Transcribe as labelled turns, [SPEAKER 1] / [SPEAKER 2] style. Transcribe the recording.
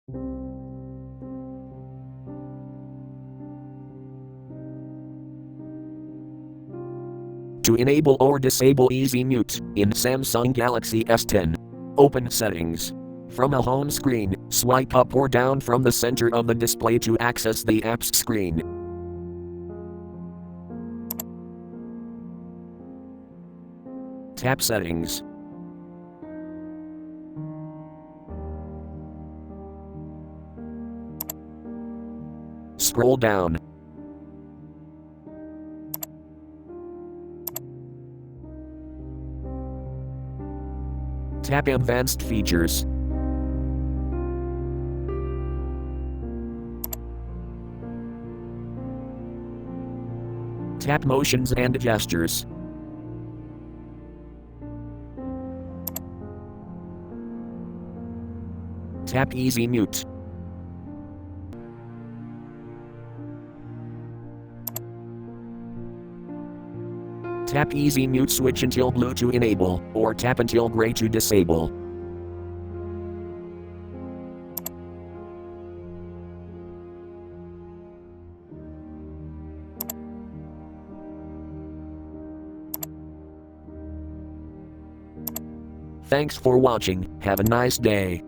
[SPEAKER 1] To enable or disable Easy Mute in Samsung Galaxy S10. Open Settings. From a home screen, swipe up or down from the center of the display to access the apps screen. Tap Settings. Scroll down. Tap Advanced Features. Tap Motions and Gestures. Tap Easy Mute. Tap Easy Mute switch until blue to enable, or tap until gray to disable. Thanks for watching, have a nice day.